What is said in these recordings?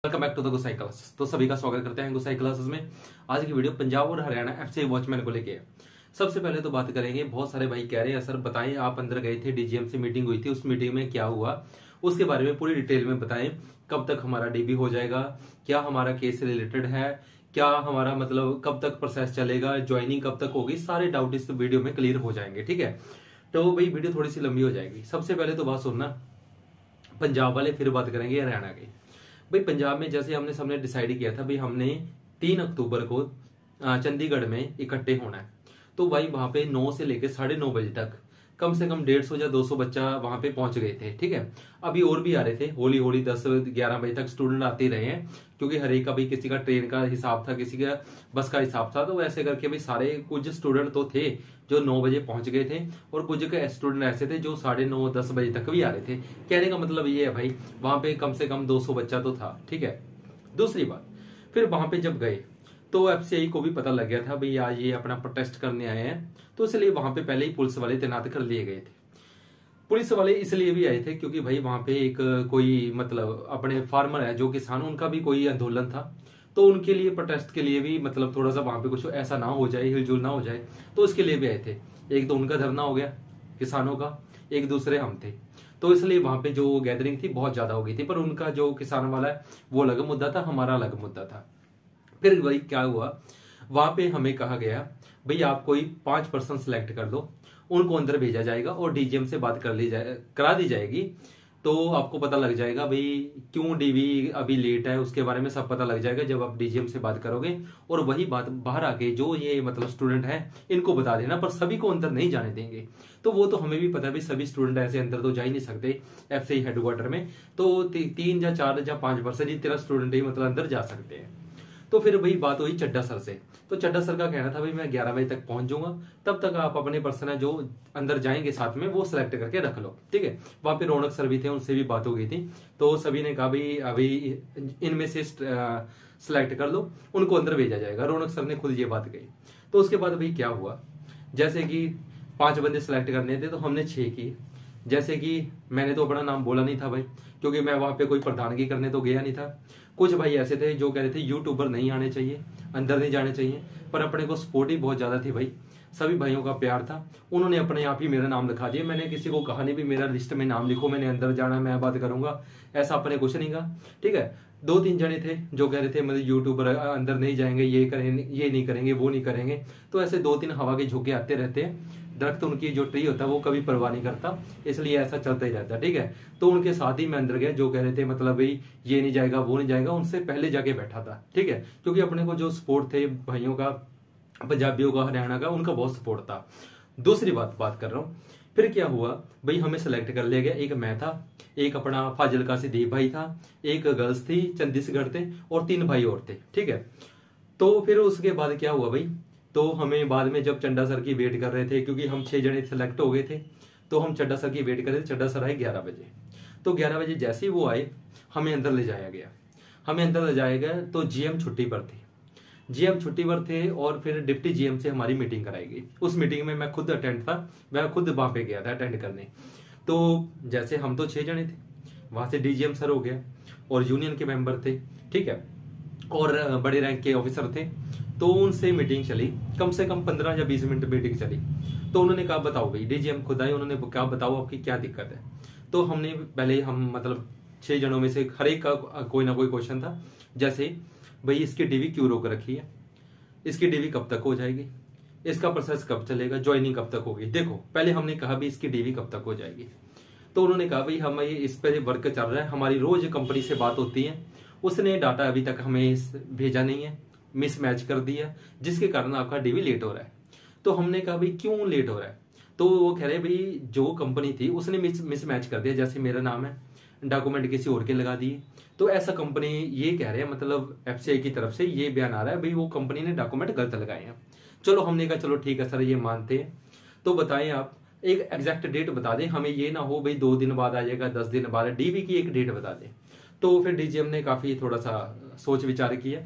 Welcome back to the Gusai classes. तो सभी का स्वागत करते हैं गुसाई क्लासेस में। आज की वीडियो पंजाब और हरियाणा एफसी वॉचमैन को लेके है। सबसे पहले तो बात करेंगे, बहुत सारे भाई कह रहे हैं सर बताएं आप अंदर गए थे, डीजीएम से मीटिंग हुई थी, उस मीटिंग में क्या हुआ उसके बारे में पूरी डिटेल में बताएं। कब तक हमारा डीबी हो जाएगा, क्या हमारा केस रिलेटेड है, क्या हमारा मतलब कब तक प्रोसेस चलेगा, ज्वाइनिंग कब तक होगी, सारे डाउट इस वीडियो में क्लियर हो जाएंगे। ठीक है, तो भाई वीडियो थोड़ी सी लंबी हो जाएगी। सबसे पहले तो बात सुनना पंजाब वाले, फिर बात करेंगे हरियाणा की। भाई पंजाब में जैसे हमने सबने डिसाइड किया था भाई हमने 3 अक्टूबर को चंडीगढ़ में इकट्ठे होना है। तो भाई वहां पे 9 से लेकर 9:30 बजे तक कम से कम 150 या 200 बच्चा वहां पे पहुंच गए थे। ठीक है, अभी और भी आ रहे थे, होली होली 10-11 बजे तक स्टूडेंट आते रहे हैं, क्योंकि हर एक का भाई किसी का ट्रेन का हिसाब था, किसी का बस का हिसाब था। तो वैसे करके भाई सारे कुछ स्टूडेंट तो थे जो 9 बजे पहुंच गए थे, और कुछ के स्टूडेंट ऐसे थे जो 9:30-10 बजे तक भी आ रहे थे। कहने का मतलब ये है भाई वहां पे कम से कम 200 बच्चा तो था। ठीक है, दूसरी बात, फिर वहां पे जब गए तो एफसीआई को भी पता लग गया था भाई आज ये अपना प्रोटेस्ट करने आए हैं, तो इसलिए वहां पे पहले ही पुलिस वाले तैनात कर लिए गए थे। पुलिस वाले इसलिए भी आए थे क्योंकि भाई वहां पे एक कोई मतलब अपने फार्मर है जो किसान, उनका भी कोई आंदोलन था, तो उनके लिए प्रोटेस्ट के लिए भी मतलब थोड़ा सा वहां पे कुछ ऐसा ना हो जाए, हिलजुल ना हो जाए, तो इसके लिए भी आए थे। एक तो उनका धरना हो गया किसानों का, एक दूसरे हम थे, तो इसलिए वहां पे जो गैदरिंग थी बहुत ज्यादा हो गई थी। पर उनका जो किसान वाला है वो अलग मुद्दा था, हमारा अलग मुद्दा था। फिर भाई क्या हुआ, वहां पे हमें कहा गया भाई आप कोई 5 पर्सन सिलेक्ट कर दो, उनको अंदर भेजा जाएगा और डीजीएम से बात करा दी जाएगी, तो आपको पता लग जाएगा भाई क्यों डीवी अभी लेट है, उसके बारे में सब पता लग जाएगा जब आप डीजीएम से बात करोगे। और वही बात बाहर आके जो ये मतलब स्टूडेंट है इनको बता देना, पर सभी को अंदर नहीं जाने देंगे। तो वो तो हमें भी पता है भाई सभी स्टूडेंट ऐसे अंदर तो जा ही नहीं सकते एफसीआई हेडक्वार्टर में, तो 3 या 4 या 5% ही 13 स्टूडेंट ही मतलब अंदर जा सकते हैं। तो फिर वही बात हुई चड्डा सर से, तो चड्डा सर का कहना था भाई मैं 11 बजे तक पहुंच जाऊंगा, तब तक आप अपने पर्सन है जो अंदर जाएंगे साथ में वो सिलेक्ट करके रख लो। ठीक है, वहां पे रौनक सर भी थे, उनसे भी बात हो गई थी, तो सभी ने कहा भाई अभी इनमें से सिलेक्ट कर लो, उनको अंदर भेजा जाएगा। रौनक सर ने खुद ये बात कही। तो उसके बाद भाई क्या हुआ, जैसे कि 5 बंदे सिलेक्ट करने थे तो हमने 6 किए। जैसे कि मैंने तो अपना नाम बोला नहीं था भाई, क्योंकि मैं वहां पे कोई प्रधानगी करने तो गया नहीं था। कुछ भाई ऐसे थे जो कह रहे थे यूट्यूबर नहीं आने चाहिए, अंदर नहीं जाने चाहिए, पर अपने को सपोर्ट ही बहुत ज्यादा थी भाई, सभी भाइयों का प्यार था, उन्होंने अपने आप ही मेरा नाम लिखा दिया। मैंने किसी को कहा नहीं भी मेरा लिस्ट में नाम लिखो, मैंने अंदर जाना, मैं बात करूंगा, ऐसा अपने कुछ नहीं कहा। ठीक है, 2-3 जने थे जो कह रहे थे मतलब यूट्यूबर अंदर नहीं जाएंगे, ये करेंगे, ये नहीं करेंगे, वो नहीं करेंगे। तो ऐसे 2-3 हवा के झोंके आते रहते हैं। दरख्त उनकी जो ट्री होता है वो कभी परवाह नहीं करता, इसलिए ऐसा चलता ही रहता है। ठीक है, तो उनके साथ ही मैं अंदर गया, जो कह रहे थे मतलब भाई ये नहीं जाएगा वो नहीं जाएगा, उनसे पहले जाके बैठा था। ठीक है, क्योंकि अपने को जो सपोर्ट थे भाइयों का, पंजाबियों का, हरियाणा का, उनका बहुत सपोर्ट था। दूसरी बात कर रहा हूँ, फिर क्या हुआ भाई हमें सेलेक्ट कर लिया गया। एक मैं था, एक अपना फाजिलका से दीप भाई था, एक गर्ल्स थी छत्तीसगढ़ थे, और 3 भाई और थे। ठीक है, तो फिर उसके बाद क्या हुआ भाई, तो हमें बाद में जब चड्डा सर की वेट कर रहे थे, क्योंकि हम 6 जने सेलेक्ट हो गए थे, तो हम चड्डा सर की वेट कर रहे थे। चड्डा सर आए 11 बजे, तो 11 बजे जैसे ही वो आए हमें अंदर ले जाया गया। हमें अंदर ले जाया गया तो जीएम छुट्टी पर थे, जीएम छुट्टी पर थे, और फिर डिप्टी जीएम से हमारी मीटिंग कराई गई। उस मीटिंग में मैं खुद अटेंड था, मैं खुद वहां पे गया था अटेंड करने। तो जैसे हम तो 6 जने थे, वहां से डीजीएम सर हो गया और यूनियन के मेंबर थे। ठीक है, और बड़े रैंक के ऑफिसर थे, तो उनसे मीटिंग चली, कम से कम 15 या 20 मिनट मीटिंग चली। तो उन्होंने कहा बताओ भाई, डीजीएम खुद आए, उन्होंने कहा बताओ आपकी क्या दिक्कत है। तो हमने पहले हम मतलब 6 जनों में से हर एक का कोई ना कोई क्वेश्चन था, जैसे भाई इसकी डीवी क्यों रोक रखी है, इसकी डीवी कब तक हो जाएगी, इसका प्रोसेस कब चलेगा, ज्वाइनिंग कब तक होगी। देखो पहले हमने कहा भी इसकी डीवी कब तक हो जाएगी, तो उन्होंने कहा भाई हम इस पर वर्क चल रहा है, हमारी रोज कंपनी से बात होती है, उसने डाटा अभी तक हमें भेजा नहीं है, मिसमैच कर दिया, जिसके कारण आपका डीवी लेट हो रहा है। तो हमने कहा भाई क्यों लेट हो रहा है, तो वो कह रहे भाई जो कंपनी थी उसने मिसमैच कर दिया, जैसे मेरा नाम है डॉक्यूमेंट किसी और के लगा दिए। तो ऐसा कंपनी ये कह रहे हैं, मतलब एफसीआई की तरफ से ये बयान आ रहा है भाई वो कंपनी ने डॉक्यूमेंट गलत लगाए हैं। चलो हमने कहा चलो ठीक है सर ये मानते हैं, तो बताएं आप एक एग्जैक्ट डेट बता दें, हमें ये ना हो भाई 2 दिन बाद आ जाएगा, 10 दिन बाद, डीवी की एक डेट बता दें। तो फिर डीजीएम ने काफी थोड़ा सा सोच विचार किया,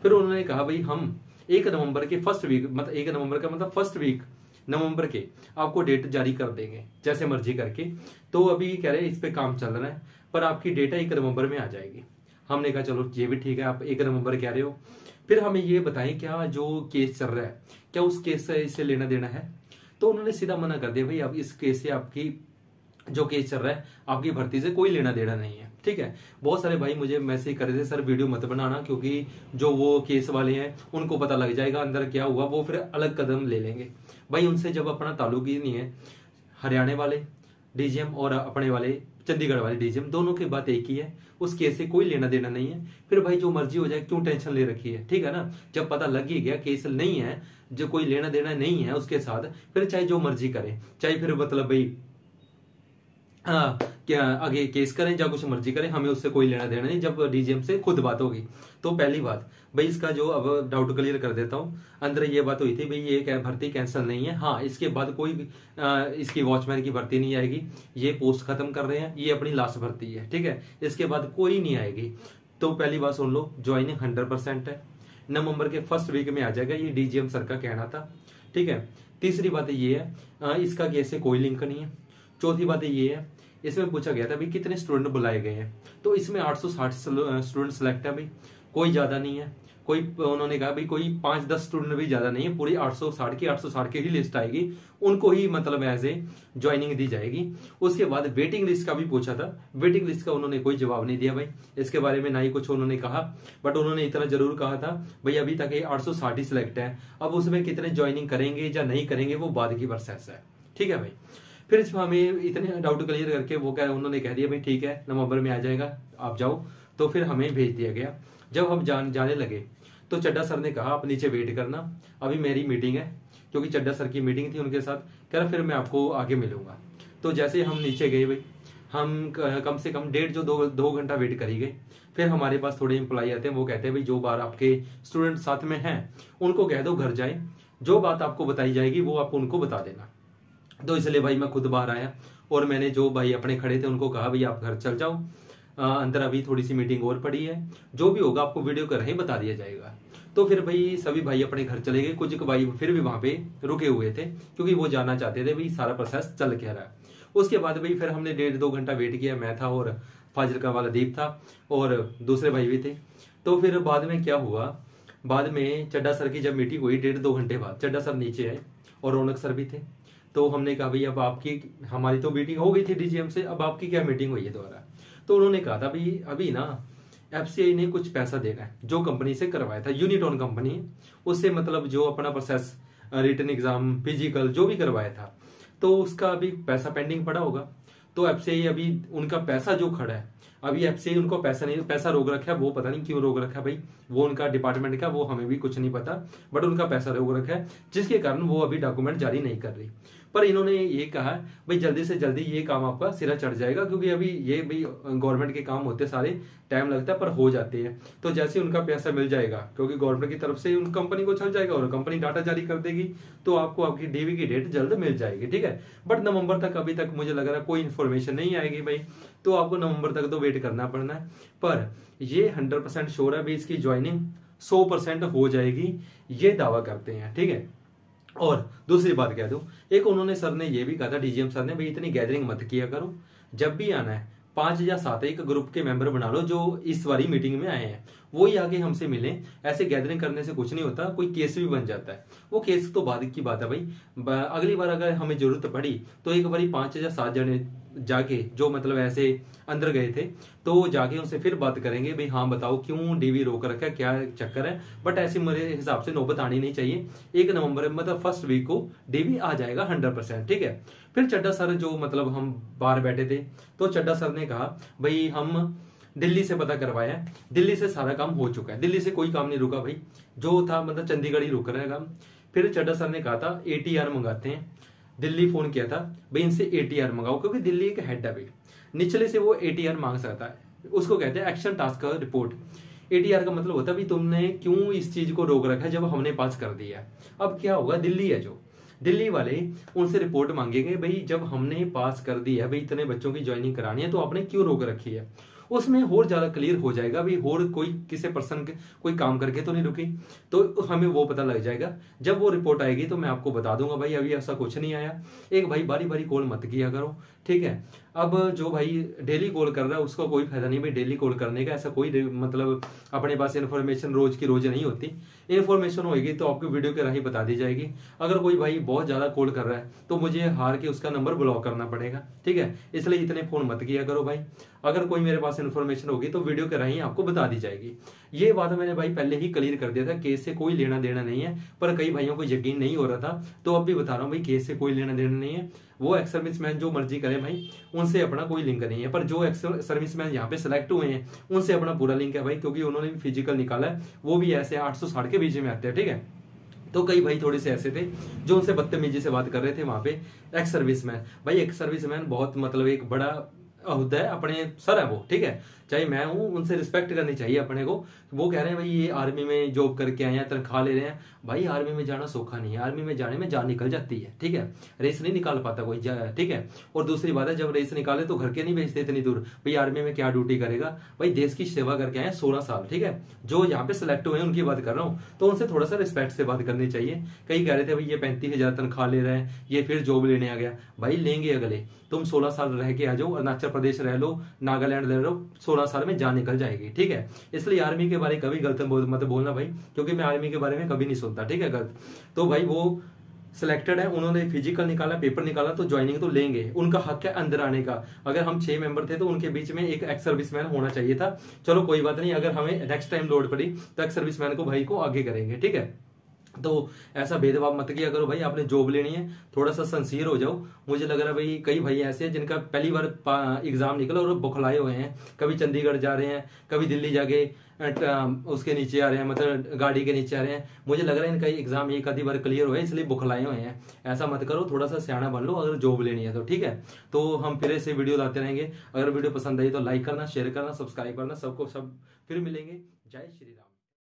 फिर उन्होंने कहा भाई हम 1 नवंबर के फर्स्ट वीक, मतलब 1 नवंबर का मतलब फर्स्ट वीक नवंबर के आपको डेट जारी कर देंगे जैसे मर्जी करके। तो अभी कह रहे हैं इस पे काम चल रहा है, पर आपकी डेट 1 नवंबर में आ जाएगी। हमने कहा चलो ये भी ठीक है, आप 1 नवंबर कह रहे हो, फिर हमें ये बताएं क्या जो केस चल रहा है क्या उस केस से इससे लेना देना है। तो उन्होंने सीधा मना कर दिया, भाई अब इस केस से आपकी जो केस चल रहा है आपकी भर्ती से कोई लेना देना नहीं है। ठीक है, बहुत सारे भाई मुझे मैसेज कर रहे थे सर वीडियो मत बनाना, क्योंकि जो वो केस वाले हैं उनको पता लग जाएगा अंदर क्या हुआ, वो फिर अलग कदम ले लेंगे। भाई उनसे जब अपना ताल्लुक ही नहीं है, हरियाणा वाले डीजीएम और अपने वाले चंडीगढ़ वाले डीजीएम दोनों की बात एक ही है, उस केस से कोई लेना देना नहीं है। फिर भाई जो मर्जी हो जाए, क्यों टेंशन ले रखी है। ठीक है ना, जब पता लग ही गया केस नहीं है, जो कोई लेना देना नहीं है उसके साथ, फिर चाहे जो मर्जी करे, चाहे फिर मतलब भाई क्या आगे केस करें या कुछ मर्जी करें, हमें उससे कोई लेना देना नहीं जब डीजीएम से खुद बात होगी। तो पहली बात भाई इसका जो अब डाउट क्लियर कर देता हूं, अंदर ये बात हुई थी भाई ये भर्ती कैंसिल नहीं है। हाँ, इसके बाद कोई इसकी वॉचमैन की भर्ती नहीं आएगी, ये पोस्ट खत्म कर रहे हैं, ये अपनी लास्ट भर्ती है। ठीक है, इसके बाद कोई नहीं आएगी। तो पहली बात सुन लो, ज्वाइनिंग 100% है, नवंबर के फर्स्ट वीक में आ जाएगा, ये डीजीएम सर का कहना था। ठीक है, तीसरी बात ये है इसका केस से कोई लिंक नहीं है। चौथी बात ये है, इसमें पूछा गया था भाई कितने स्टूडेंट बुलाए गए हैं, तो इसमें 860 स्टूडेंट सिलेक्ट है भाई, कोई ज्यादा नहीं है। कोई उन्होंने कहा भाई कोई 5-10 स्टूडेंट भी ज्यादा नहीं है, पूरी 860 की ही लिस्ट आएगी, उनको ही मतलब एज ए ज्वाइनिंग दी जाएगी। उसके बाद वेटिंग लिस्ट का भी पूछा था, वेटिंग लिस्ट का उन्होंने कोई जवाब नहीं दिया भाई, इसके बारे में ना ही कुछ उन्होंने कहा। बट उन्होंने इतना जरूर कहा था भाई अभी तक ये 860 सिलेक्ट है, अब उसमें कितने ज्वाइनिंग करेंगे या नहीं करेंगे वो बाद की प्रोसेस है। ठीक है भाई, फिर हमें इतने डाउट क्लियर करके वो क्या उन्होंने कह दिया भाई ठीक है नवंबर में आ जाएगा, आप जाओ। तो फिर हमें भेज दिया गया। जब हम जाने लगे तो चड्डा सर ने कहा आप नीचे वेट करना, अभी मेरी मीटिंग है, क्योंकि चड्डा सर की मीटिंग थी उनके साथ, कह रहा फिर मैं आपको आगे मिलूंगा। तो जैसे हम नीचे गए भाई, हम कम से कम 1.5-2 घंटा वेट करी गए। फिर हमारे पास थोड़े एम्प्लॉय आते हैं, वो कहते हैं भाई जो बार आपके स्टूडेंट साथ में हैं उनको कह दो घर जाए, जो बात आपको बताई जाएगी वो आप उनको बता देना। तो इसलिए भाई मैं खुद बाहर आया और मैंने जो भाई अपने खड़े थे उनको कहा भाई आप घर चल जाओ, अंदर अभी थोड़ी सी मीटिंग और पड़ी है, जो भी होगा आपको वीडियो कर रहे बता दिया जाएगा। तो फिर भाई सभी भाई अपने घर चले गए, कुछ भाई फिर भी वहां पे रुके हुए थे क्योंकि वो जानना चाहते थे भाई सारा प्रोसेस चल क्या रहा है। उसके बाद भाई फिर हमने 1.5-2 घंटा वेट किया, मैं था और फाजिलका वाला दीप था और दूसरे भाई भी थे। तो फिर बाद में क्या हुआ, बाद में चड्डा सर की जब मीटिंग हुई 1.5-2 घंटे बाद, चड्डा सर नीचे आए और रौनक सर भी थे। तो हमने कहा भाई अब आपकी, हमारी तो मीटिंग हो गई थी डीजीएम से, अब आपकी क्या मीटिंग हुई है दोबारा। तो उन्होंने कहा था भाई अभी ना एफसीआई ने कुछ पैसा देना है, जो कंपनी से करवाया था, यूनिटॉन कंपनी, उससे मतलब जो अपना प्रोसेस रिटन एग्जाम फिजिकल जो भी करवाया था, तो उसका अभी पैसा पेंडिंग पड़ा होगा। तो एफसीआई अभी उनका पैसा जो खड़ा है, अभी एफसीआई उनको पैसा रोक रखा है, वो पता नहीं क्यों रोक रखा है भाई, वो उनका डिपार्टमेंट का, वो हमें भी कुछ नहीं पता, बट उनका पैसा रोक रखा है जिसके कारण वो अभी डॉक्यूमेंट जारी नहीं कर रही। पर इन्होंने ये कहा भाई जल्दी से जल्दी ये काम आपका सिरा चढ़ जाएगा, क्योंकि अभी ये भाई गवर्नमेंट के काम होते सारे टाइम लगता है पर हो जाते हैं। तो जैसे उनका पैसा मिल जाएगा, क्योंकि गवर्नमेंट की तरफ से उन कंपनी को चल जाएगा और कंपनी डाटा जारी कर देगी, तो आपको आपकी डीवी की डेट जल्द मिल जाएगी। ठीक है, बट नवंबर तक अभी तक मुझे लग रहा है कोई इन्फॉर्मेशन नहीं आएगी भाई, तो आपको नवंबर तक तो वेट करना पड़ना है। पर ये 100% श्योर है भाई इसकी ज्वाइनिंग 100% हो जाएगी, ये दावा करते हैं। ठीक है, और दूसरी बात कह दूं, एक उन्होंने सर ने ये भी कहा था, डीजीएम सर ने, भाई इतनी गैदरिंग मत किया करो, जब भी आना है 5 या 7 एक ग्रुप के मेंबर बना लो जो इस वाली मीटिंग में आए हैं, वो ही आगे हमसे मिले। ऐसे गैदरिंग करने से कुछ नहीं होता, कोई केस भी बन जाता है, वो केस तो बाद की बात है भाई। अगली बार अगर हमें जरूरत पड़ी तो एक बार 5 या 7 जने जाके, जो मतलब ऐसे अंदर गए थे, तो जाके उनसे फिर बात करेंगे भाई हाँ बताओ क्यों डीवी रोक रखा है, क्या चक्कर है। बट ऐसी मेरे हिसाब से नौबत आनी नहीं चाहिए, 1 नवंबर मतलब फर्स्ट वीक को डीवी आ जाएगा 100%। ठीक है, फिर चड्डा सर जो मतलब हम बाहर बैठे थे, तो चड्डा सर ने कहा भाई हम दिल्ली से पता करवाया है, दिल्ली से सारा काम हो चुका है, दिल्ली से कोई काम नहीं रुका भाई, जो था मतलब चंडीगढ़ ही रुक रहा है काम। फिर चड्डा सर ने कहा था एटीआर मंगाते हैं, दिल्ली फोन किया था भाई इनसे एटीआर मंगाओ, क्योंकि दिल्ली एक हेड है भाई, निचले से वो एटीआर मांग सकता है, उसको कहते हैं एक्शन टास्क रिपोर्ट। एटीआर का मतलब होता है भाई तुमने क्यों इस चीज को रोक रखा है जब हमने पास कर दिया है। अब क्या होगा, दिल्ली है जो, दिल्ली वाले उनसे रिपोर्ट मांगेंगे भाई जब हमने पास कर दिया है भाई, इतने बच्चों की ज्वाइनिंग करानी है तो आपने क्यों रोक रखी है। उसमें और ज्यादा क्लियर हो जाएगा भाई, और कोई किसी पर्सन के कोई काम करके तो नहीं रुकी, तो हमें वो पता लग जाएगा। जब वो रिपोर्ट आएगी तो मैं आपको बता दूंगा भाई अभी ऐसा कुछ नहीं आया। एक भाई बारी बारी कॉल मत किया करो, ठीक है। अब जो भाई डेली कॉल कर रहा है उसको कोई फायदा नहीं भाई डेली कॉल करने का, ऐसा कोई मतलब अपने पास इन्फॉर्मेशन रोज की रोज नहीं होती। इन्फॉर्मेशन होगी तो आपको वीडियो के राही बता दी जाएगी। अगर कोई भाई बहुत ज्यादा कॉल कर रहा है तो मुझे हार के उसका नंबर ब्लॉक करना पड़ेगा, ठीक है। इसलिए इतने फोन मत किया करो भाई। अगर कोई मेरे पास इन्फॉर्मेशन होगी तो वीडियो के राही आपको बता दी जाएगी। ये बात मैंने भाई पहले ही क्लियर कर दिया था, केस से कोई लेना देना नहीं है, पर कई भाइयों को यकीन नहीं हो रहा था, तो अब भी बता रहा हूँ भाई केस से कोई लेना देना नहीं है। वो एक्स सर्विसमैन जो मर्जी करे भाई, उनसे अपना कोई लिंक नहीं है। पर जो एक्स सर्विसमैन यहाँ पे सिलेक्ट हुए हैं उनसे अपना पूरा लिंक है भाई, क्योंकि उन्होंने भी फिजिकल निकाला है, वो भी ऐसे 860 के बीच में आते हैं, ठीक है। तो कई भाई थोड़े से ऐसे थे जो उनसे बदतमीजी से बात कर रहे थे वहां पे। एक्स सर्विसमैन भाई, एक्स सर्विसमैन बहुत मतलब एक बड़ा होता है, अपने सर है वो, ठीक है। चाहे मैं हूं, उनसे रिस्पेक्ट करनी चाहिए अपने को। वो कह रहे हैं भाई ये आर्मी में जॉब करके आए हैं, तनख्वाह ले रहे हैं। भाई आर्मी में जाना सौखा नहीं है, आर्मी में जाने में जान निकल जाती है, ठीक है। रेस नहीं निकाल पाता कोई, ठीक है। और दूसरी बात है, जब रेस निकाले तो घर के नहीं भेजते इतनी दूर। भाई आर्मी में क्या ड्यूटी करेगा, भाई देश की सेवा करके आए 16 साल, ठीक है। जो यहाँ पे सिलेक्ट हुए हैं उनकी बात कर रहा हूँ, तो उनसे थोड़ा सा रिस्पेक्ट से बात करनी चाहिए। कई कह रहे थे भाई ये 35,000 तनख्वाह ले रहे हैं, ये फिर जॉब लेने आ गया। भाई लेंगे अगले, तुम 16 साल रह के आ जाओ, अरुणाचल प्रदेश रह लो, नागालैंड रह लो, 16 साल में जान निकल जाएगी, ठीक है। इसलिए आर्मी के बारे में कभी गलत मत बोलना भाई, क्योंकि मैं आर्मी के बारे में कभी नहीं सुनता, ठीक है, गलत। तो भाई वो सिलेक्टेड है, उन्होंने फिजिकल निकाला, पेपर निकाला, तो ज्वाइनिंग तो लेंगे, उनका हक है अंदर आने का। अगर हम 6 मेंबर थे तो उनके बीच में एक एक्स सर्विसमैन होना चाहिए था। चलो कोई बात नहीं, अगर हमें नेक्स्ट टाइम लोड पड़ी तो एक्स सर्विसमैन को भाई को आगे करेंगे, ठीक है। तो ऐसा भेदभाव मत किया करो भाई, आपने जॉब लेनी है थोड़ा सा सिंसियर हो जाओ। मुझे लग रहा है भाई कई भाई ऐसे हैं जिनका पहली बार एग्जाम निकला और बौखलाए हुए हैं, कभी चंडीगढ़ जा रहे हैं, कभी दिल्ली जाके उसके नीचे आ रहे हैं, मतलब गाड़ी के नीचे आ रहे हैं। मुझे लग रहा है इनका एग्जाम एक आधी बार क्लियर हुआ है, इसलिए बौखलाए हुए हैं। ऐसा मत करो, थोड़ा सा सियाना बन लो अगर जॉब लेनी है तो, ठीक है। तो हम फिर ऐसे वीडियो लाते रहेंगे। अगर वीडियो पसंद आई तो लाइक करना, शेयर करना, सब्सक्राइब करना। सबको सब फिर मिलेंगे। जय श्री राम।